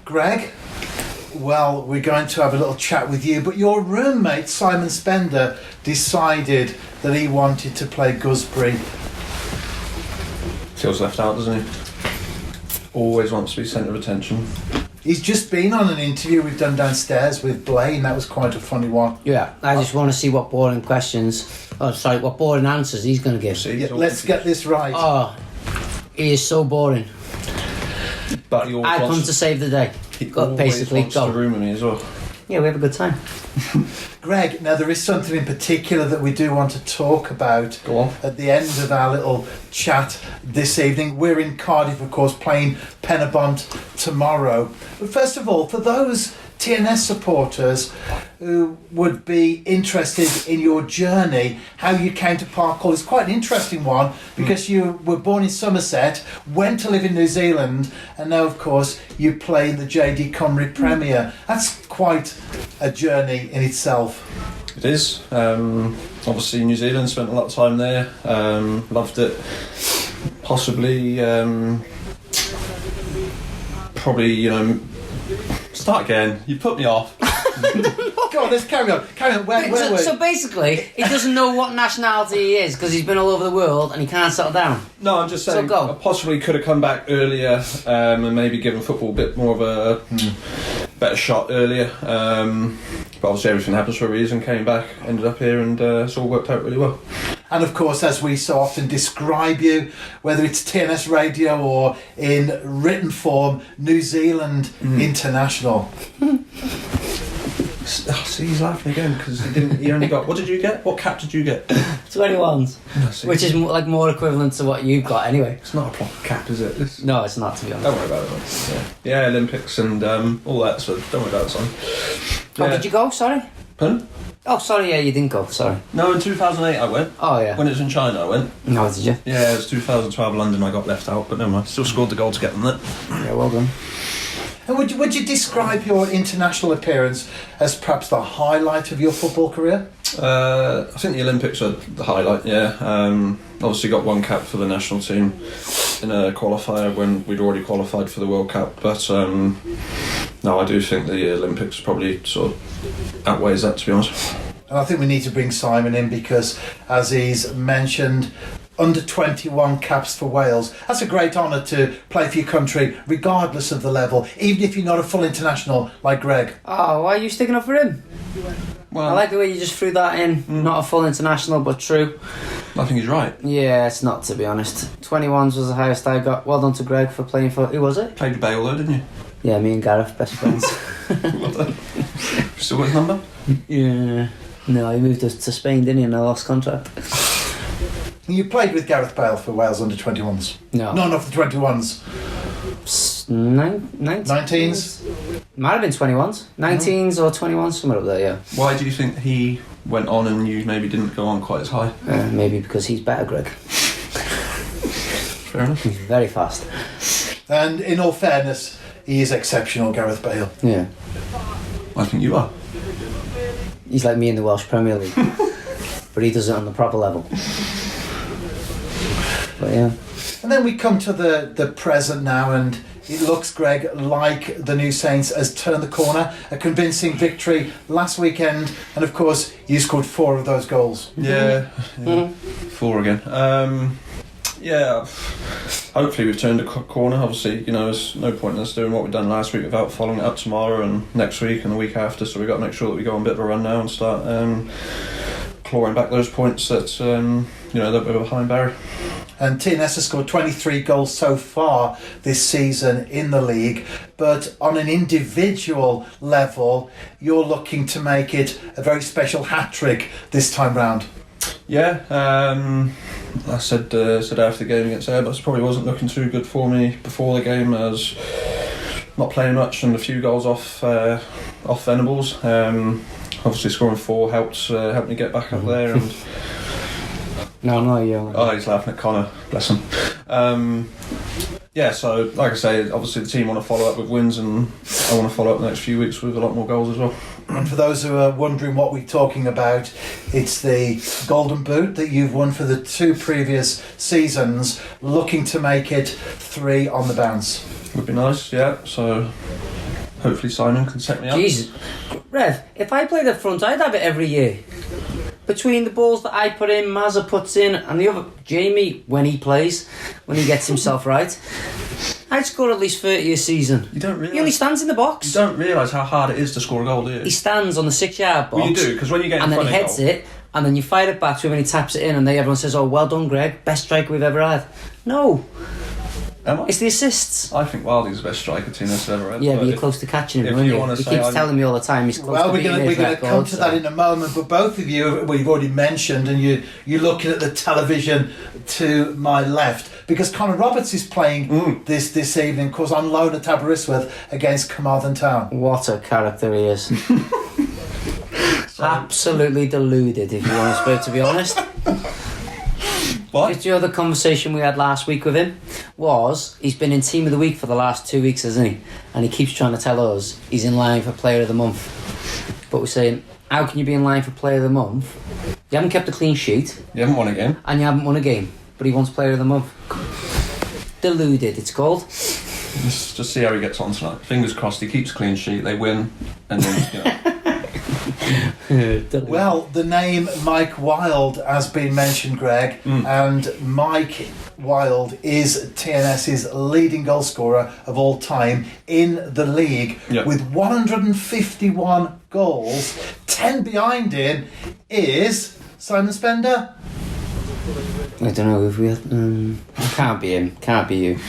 Greg, well, we're going to have a little chat with you, but your roommate, Simon Spender, decided that he wanted to play Gooseberry. Feels left out, doesn't he? Always wants to be centre of attention. He's just been on an interview we've done downstairs with Blaine. That was quite a funny one. Yeah, I just want to see what boring what boring answers he's going to give. Yeah, let's get this right. Oh, he is so boring. But he I come to save the day. He Basically, wants to room with me as well. Yeah, we have a good time. Greg, now there is something in particular that we do want to talk about. Go on. At the end of our little chat this evening. We're in Cardiff, of course, playing Penabont tomorrow. But first of all, for those TNS supporters who would be interested in your journey, how you came to Parkhall is quite an interesting one, because you were born in Somerset, went to live in New Zealand, and now, of course, you play in the JD Cymru Premier. That's quite a journey in itself. It is. Obviously, New Zealand, spent a lot of time there. Loved it. Possibly, probably, start again. You put me off. Go on, let's carry on. Where So basically, he doesn't know what nationality he is because he's been all over the world and he can't settle down. No, I'm just saying, So go. I possibly could have come back earlier and maybe given football a bit more of a better shot earlier. But obviously everything happens for a reason. Came back, ended up here, and it's all worked out really well. And of course, as we so often describe you, whether it's TNS Radio or in written form, New Zealand International. See, he's laughing again because he only got. What did you get? What cap did you get? 21s, which is more equivalent to what you've got anyway. It's not a proper cap, is it? No, it's not, to be honest. Don't worry about it. Yeah, Olympics and all that. So don't worry about it, son. Oh, did you go? Sorry. Pardon? Oh, sorry. Yeah, you didn't go. Sorry. No, in 2008 I went. Oh yeah. When it was in China, I went. No, did you? Yeah, it was 2012 London. I got left out, but never mind. Still scored the goal to get them there. Yeah, well done. And would you describe your international appearance as perhaps the highlight of your football career? I think the Olympics are the highlight, yeah. Obviously got one cap for the national team in a qualifier when we'd already qualified for the World Cup, but no, I do think the Olympics probably sort of outweighs that, to be honest. And I think we need to bring Simon in because, as he's mentioned, under 21 caps for Wales. That's a great honour to play for your country, regardless of the level, even if you're not a full international like Greg. Oh, why are you sticking up for him? Well, I like the way you just threw that in. Not a full international, but true. I think he's right. Yeah, it's not, to be honest. 21s was the highest I got. Well done to Greg for playing for... Who was it? Played with Bale though, didn't you? Yeah, me and Gareth, best friends. Well done. Still got his number? Yeah. No, he moved us to Spain, didn't he, and I lost contract. You played with Gareth Bale for Wales under 21s? No. None of the 21s? 19s? Might have been 21s. 19s or 21s, somewhere up there, yeah. Why do you think he went on and you maybe didn't go on quite as high? Maybe because he's better, Greg. Fair enough. He's very fast. And in all fairness, he is exceptional, Gareth Bale. Yeah. I think you are. He's like me in the Welsh Premier League. But he does it on the proper level. But yeah. And then we come to the present now, and it looks, Greg, like the New Saints has turned the corner. A convincing victory last weekend, and of course you scored 4 of those goals. Yeah. 4 again. Yeah, hopefully we've turned a corner. Obviously, there's no point in us doing what we've done last week without following it up tomorrow and next week and the week after, so we've got to make sure that we go on a bit of a run now and start clawing back those points that that we're behind Barry. And TNS has scored 23 goals so far this season in the league, but on an individual level you're looking to make it a very special hat-trick this time round. Yeah, I said after the game against Airbus, probably wasn't looking too good for me before the game. I was not playing much and a few goals off Venables. Obviously scoring 4 helped me get back up there. And No, you're... Oh, he's laughing at Connor, bless him. Yeah, so like I say, obviously the team want to follow up with wins, and I want to follow up the next few weeks with a lot more goals as well. And for those who are wondering what we're talking about, it's the Golden Boot that you've won for the 2 previous seasons, looking to make it 3 on the bounce. Would be nice, yeah. So hopefully Simon can set me up. Jesus. Rev, if I played up front, I'd have it every year. Between the balls that I put in, Mazza puts in, and the other, Jamie, when he plays, when he gets himself right, I'd score at least 30 a season. You don't realise. He only stands in the box. You don't realise how hard it is to score a goal, do you? He stands on the 6-yard box. Well, you do, because when you get in and then front he of heads goal, it, and then you fire it back to him and he taps it in, and then everyone says, "Oh, well done, Greg, best striker we've ever had." No, am I? it's the assists. I think Wildie's the best striker team has ever had. Yeah, but you're close to catching him, if aren't you you? wanna He say keeps I'm- telling me all the time he's close Well, to we're beating going his to record. come to that in a moment, but both of you, well, you've already mentioned, and you're looking at the television to my left, because Connor Roberts is playing this evening, because on loan at Aberystwyth against Carmarthen Town. What a character he is. Absolutely deluded, if you want to be honest. What? Just the other conversation we had last week with him was he's been in Team of the Week for the last 2 weeks, hasn't he? And he keeps trying to tell us he's in line for Player of the Month. But we're saying, how can you be in line for Player of the Month? You haven't kept a clean sheet You haven't won a game. and you haven't won a game, but he wants Player of the Month. Deluded, it's called. Just see how he gets on tonight. Fingers crossed he keeps a clean sheet, they win, and then, you know. Deluded. Well, the name Mike Wilde has been mentioned, Greg, and Mike Wilde is TNS's leading goal scorer of all time in the league, Yep. with 151 goals. 10 behind him is Simon Spender. I don't know if we. Can't be him. Can't be you.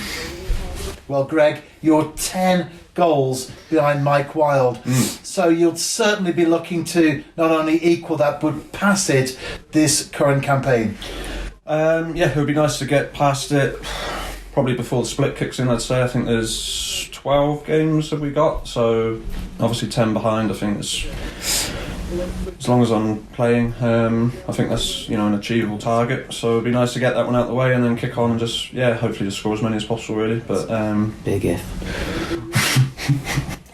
Well, Greg, you're 10 goals behind Mike Wilde. So you'll certainly be looking to not only equal that, but pass it this current campaign. Yeah, it would be nice to get past it probably before the split kicks in, I'd say. I think there's 12 games that we got, so obviously 10 behind. I think it's, as long as I'm playing, I think that's, you know, an achievable target. So it'd be nice to get that one out of the way and then kick on and just, yeah, hopefully just score as many as possible, really. But Big if.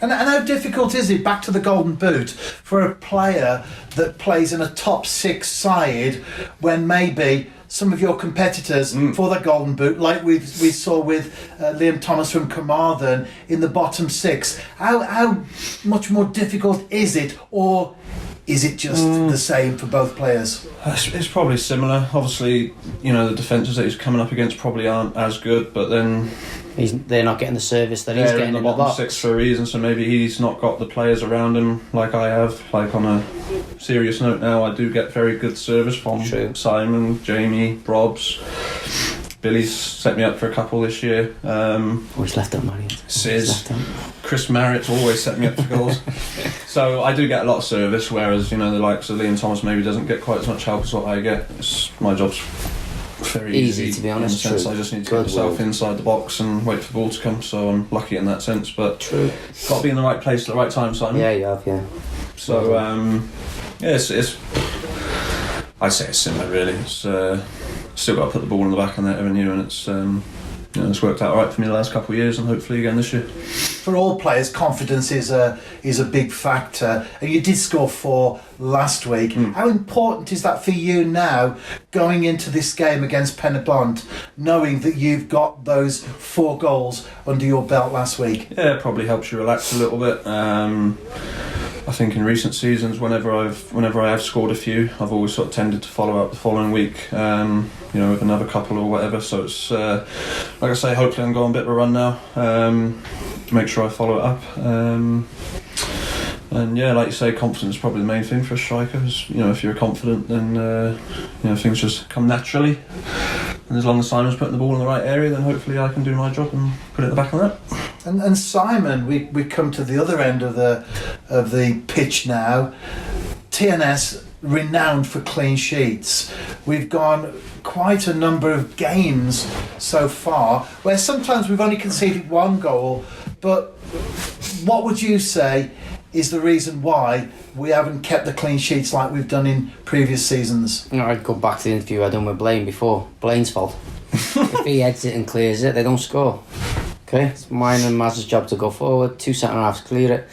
And how difficult is it, back to the Golden Boot, for a player that plays in a top 6 side when maybe some of your competitors for the Golden Boot, like we saw with Liam Thomas from Carmarthen in the bottom 6, how much more difficult is it, or is it just the same for both players? it's probably similar. Obviously, you know, the defences that he's coming up against probably aren't as good, but then They're not getting the service that he's they're getting in the bottom box. 6 for a reason, so maybe he's not got the players around him like I have. Like, on a serious note now, I do get very good service from True. Simon, Jamie, Robs. Billy's set me up for a couple this year. Always left out Marion. Sis, Chris Marriott always set me up for goals. So I do get a lot of service, whereas, you know, the likes of Liam Thomas maybe doesn't get quite as much help as what I get. My job's very Easy, easy, to be honest, in the sense true. I just need to Good get myself work. inside the box and wait for the ball to come, so I'm lucky in that sense. But True. got to be in the right place at the right time, Simon. Yeah, you have, yeah. So yeah, it's I'd say it's similar, really. It's still got to put the ball in the back of the net, haven't you? And it's you know, it's worked out all right for me the last couple of years, and hopefully again this year. For all players, confidence is a big factor, and you did score 4 last week. How important is that for you now, going into this game against Penabont, knowing that you've got those 4 goals under your belt last week? Yeah, it probably helps you relax a little bit. I think in recent seasons, whenever I have scored a few, I've always sort of tended to follow up the following week, you know, with another couple or whatever. So it's like I say, hopefully I'm going a bit of a run now. Make sure I follow it up. And yeah, like you say, confidence is probably the main thing for a striker. Is, you know, if you're confident, then you know, things just come naturally. And as long as Simon's putting the ball in the right area, then hopefully I can do my job and put it in the back of the net. And Simon, we come to the other end of the pitch now. TNS renowned for clean sheets. We've gone quite a number of games so far where sometimes we've only conceded 1 goal, but what would you say is the reason why we haven't kept the clean sheets like we've done in previous seasons? You know, I'd go back to the interview I done with Blaine before. Blaine's fault. If he heads it and clears it, they don't score. Okay, it's mine and Maz's job to go forward. 2 centre halves clear it.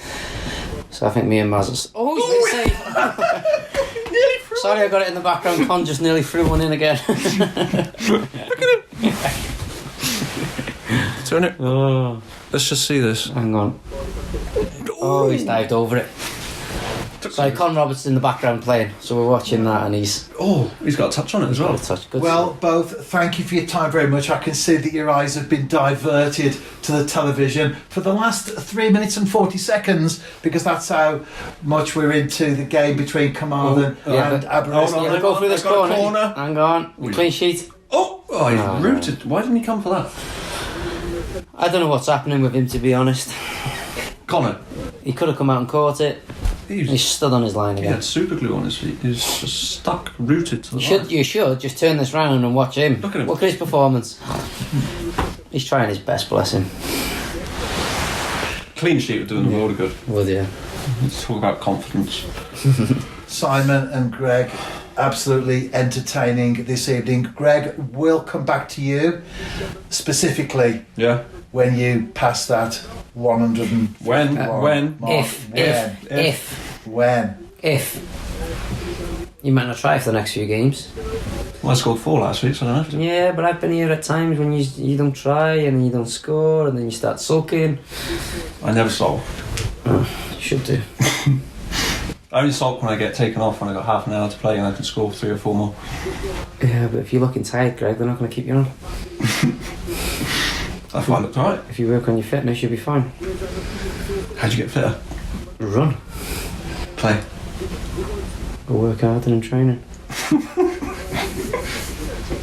So I think me and Maz. Oh, he's been safe. Nearly through. Sorry, I got it in the background. Con just nearly threw one in again. Look at him. Turn it. Oh, Let's just see this. hang on. Oh, he's dived over it. So Con Roberts in the background playing, so we're watching that, and he's got a touch on it as well. Good Well, both, thank you for your time very much. I can see that your eyes have been diverted to the television for the last 3 minutes and 40 seconds, because that's how much we're into the game between Carmarthen and Aberystwyth. Hold on, Yeah, go through this got a corner. Hang on, clean sheet. He's rooted. Why didn't he come for that? I don't know what's happening with him, to be honest. Connor. He could have come out and caught it. He stood on his line He again. had super glue on his feet. He's just stuck, rooted to the line. You should just turn this round and watch him. Look at him. Look at his performance. He's trying his best, bless him. Clean sheet would do him a world of good. Would you? Let's talk about confidence. Simon and Greg, absolutely entertaining this evening. Greg, we'll come back to you specifically Yeah. when you pass that 100 and When? If you might not try for the next few games. Well, I scored 4 last week, so I don't have to. Yeah, but I've been here at times when you don't try and then you don't score and then you start sulking. I never sulk. You should do. I only sulk when I get taken off when I got half an hour to play and I can score 3 or 4 more. Yeah, but if you're looking tired, Greg, they're not going to keep you on. I thought I looked alright. If you work on your fitness, you'll be fine. How'd you get fitter? Run. Play. Go work harder in training.